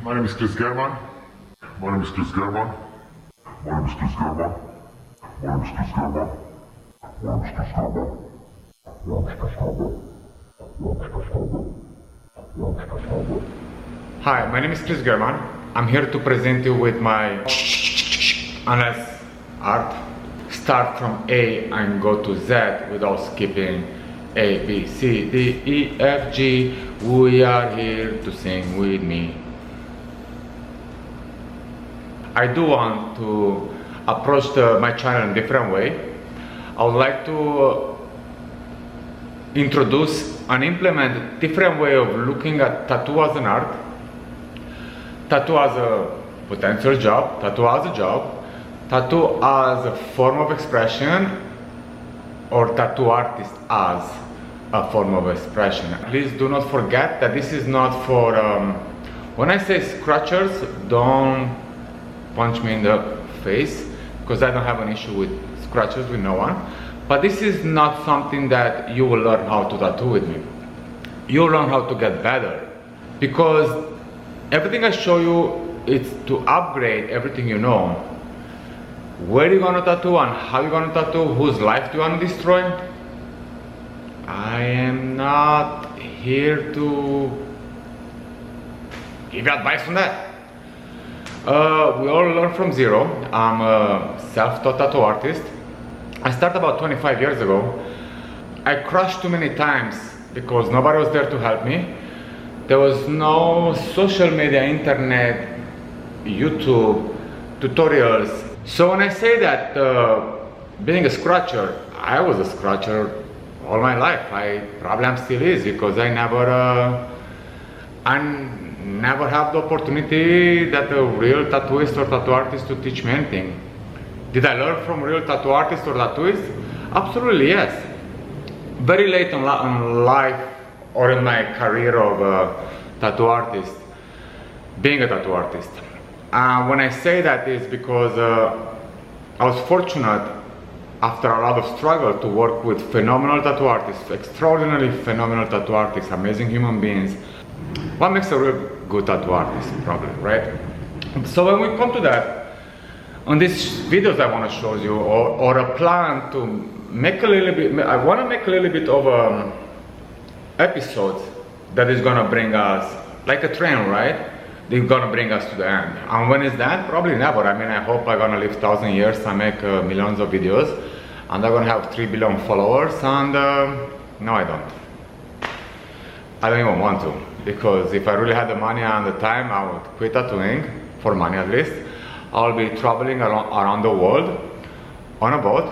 My name is Chris German. My name is Chris German. My name is Chris German. My name is Chris German. My name is Chris German. My name is Chris German. My name is Chris German. My name is Chris German. Hi, my name is Chris German. I'm here to present you with my unless art. Start from A and go to Z without skipping A, B, C, D, E, F, G. We are here to sing with me. I do want to approach my channel in a different way. I would like to introduce and implement a different way of looking at tattoo as an art, tattoo as a potential job, tattoo as a job, tattoo as a form of expression, or tattoo artist as a form of expression. Please do not forget that this is not for, when I say scratchers, don't punch me in the face, because I don't have an issue with scratches with no one. But this is not something that you will learn how to tattoo with me. You'll learn how to get better, because everything I show you is to upgrade everything you know. Where you gonna tattoo and how you gonna tattoo, whose life do you wanna destroy. I am not here to give you advice on that. We all learn from zero. I'm a self-taught tattoo artist. I started about 25 years ago. I crashed too many times because nobody was there to help me. There was no social media, internet, YouTube, tutorials. So when I say that being a scratcher, I was a scratcher all my life. I probably am still is, because I never have the opportunity that a real tattooist or tattoo artist to teach me anything. Did I learn from real tattoo artists or tattooists? Absolutely yes. Very late in life or in my career of tattoo artist, being a tattoo artist. When I say that is because I was fortunate after a lot of struggle to work with phenomenal tattoo artists, extraordinarily phenomenal tattoo artists, amazing human beings. What makes a real good tattoo artist, probably, right? So when we come to that, on these videos I want to show you, or a plan to make a little bit, I want to make a little bit of episodes that is going to bring us, like a train, right? They're going to bring us to the end. And when is that? Probably never. I mean, I hope I'm going to live 1,000 years and make millions of videos, and I'm going to have 3 billion followers, and no, I don't. I don't even want to, because if I really had the money and the time, I would quit tattooing, for money at least. I'll be traveling around the world on a boat,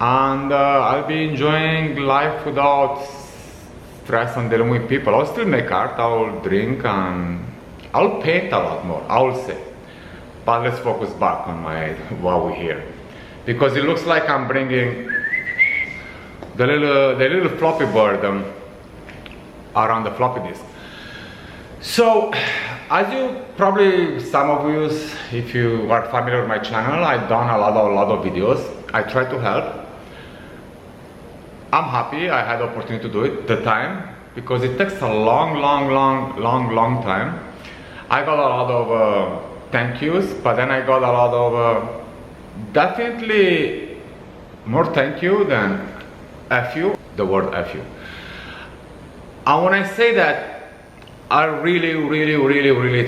and I'll be enjoying life without stress and dealing with people. I'll still make art, I'll drink, and I'll paint a lot more, I will say. But let's focus back on while we're here, because it looks like I'm bringing the little floppy bird around the floppy disk. So, as you probably, some of you, if you are familiar with my channel, I've done a lot of videos. I try to help. I'm happy I had the opportunity to do it, the time, because it takes a long time. I got a lot of thank yous, but then I got a lot of definitely more thank you than F you, the word F you. And when I say that, I really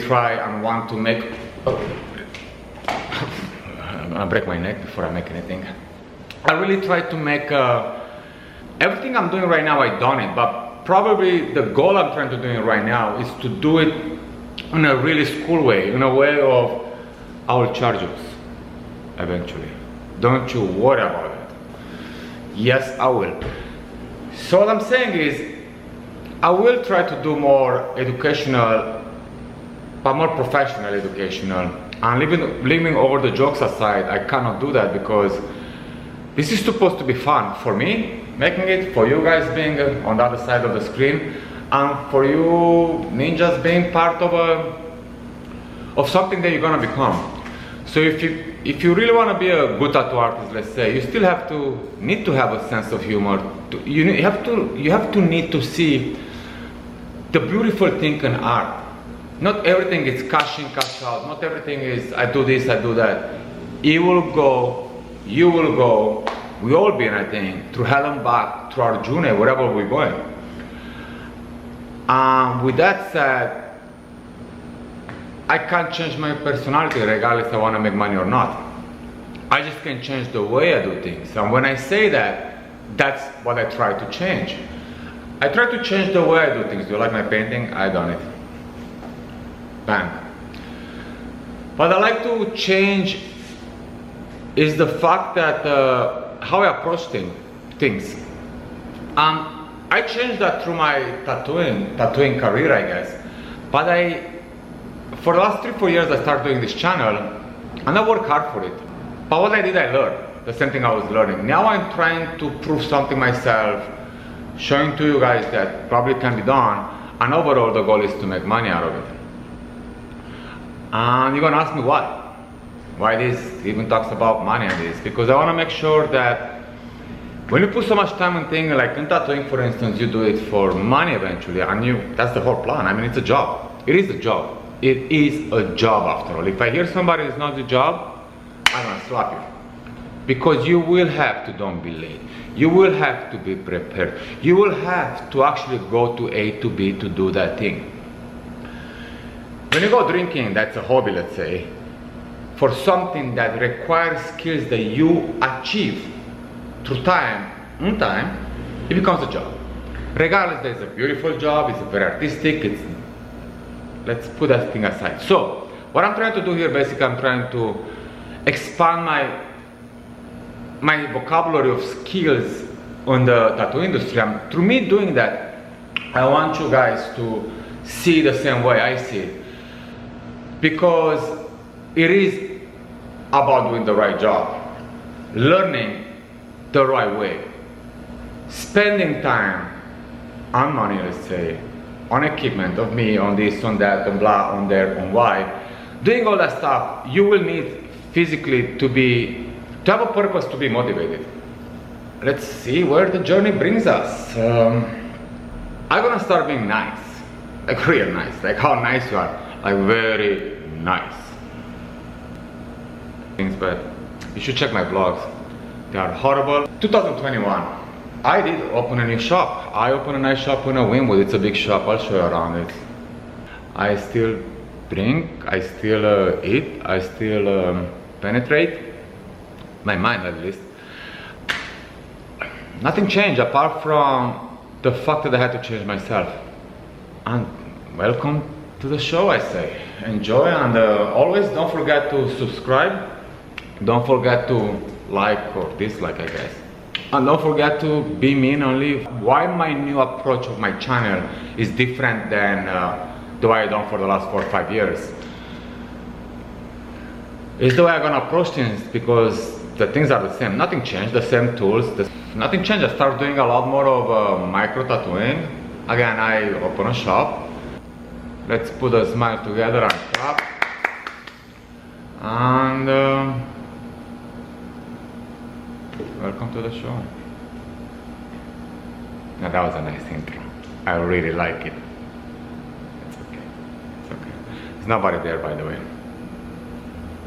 try and want to make, I'm gonna break my neck before I make anything. I really try to make, everything I'm doing right now, I've done it, but probably the goal I'm trying to do right now is to do it in a really school way, in a way of, I will charge you eventually. Don't you worry about it. Yes, I will. So what I'm saying is, I will try to do more educational, but more professional educational. And leaving over the jokes aside, I cannot do that because this is supposed to be fun for me, making it, for you guys being on the other side of the screen, and for you ninjas being part of something that you're gonna become. So if you really want to be a good tattoo artist, let's say, you still need to have a sense of humor. You have to need to see the beautiful thing in art. Not everything is cash in, cash out. Not everything is I do this, I do that. He will go, you will go, we all been, I think, through hell and back, through our journey, wherever we're going. With that said, I can't change my personality regardless if I want to make money or not. I just can change the way I do things. And when I say that, that's what I try to change. I try to change the way I do things. Do you like my painting? I done it. Bang. What I like to change is the fact that how I approach things. I changed that through my tattooing career, I guess. But for the last 3-4 years, I started doing this channel, and I work hard for it. But what I did, I learned the same thing I was learning. Now I'm trying to prove something myself, showing to you guys that probably can be done, and overall the goal is to make money out of it. And you're gonna ask me why? Why this even talks about money and this? Because I wanna make sure that when you put so much time in things, like in tattooing for instance, you do it for money eventually, and that's the whole plan. I mean, it's a job. It is a job. It is a job after all. If I hear somebody is not a job, I'm gonna slap you. Because you will have to don't be late. You will have to be prepared. You will have to actually go to A to B to do that thing. When you go drinking, that's a hobby, let's say, for something that requires skills that you achieve through time, it becomes a job. Regardless, that it's a beautiful job, it's very artistic, let's put that thing aside. So, what I'm trying to do here, basically, I'm trying to expand my vocabulary of skills on the tattoo industry. And through me doing that, I want you guys to see the same way I see it. Because it is about doing the right job, learning the right way, spending time and money, let's say, on equipment, of me, on this, on that, on blah, on there, on why. Doing all that stuff, you will need physically to have a purpose, to be motivated. Let's see where the journey brings us. I'm gonna start being nice, like real nice, like how nice you are, like very nice. But you should check my vlogs. They are horrible. 2021, I did open a new shop. I opened a nice shop in Wynwood. It's a big shop. I'll show you around it. I still drink. I still eat. I still penetrate. My mind, at least. Nothing changed apart from the fact that I had to change myself. And welcome to the show, I say. Enjoy, and always don't forget to subscribe. Don't forget to like or dislike, I guess. And don't forget to be mean only. Why my new approach of my channel is different than the way I've done for the last 4 or 5 years. It's the way I'm gonna approach things, because the things are the same. Nothing changed, the same tools. Nothing changed. I started doing a lot more of micro tattooing. Again, I open a shop. Let's put a smile together and clap. And welcome to the show. Now that was a nice intro. I really like it. It's okay. It's okay. There's nobody there, by the way.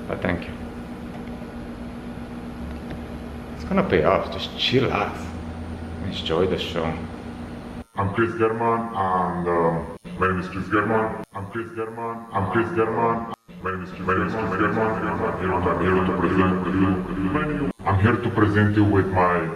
But thank you. It's gonna pay off. Just chillax. Enjoy the show. I'm Chris German, and my name is Chris German. I'm Chris German. I'm Chris German. My name is Chris German. I'm here to present you with my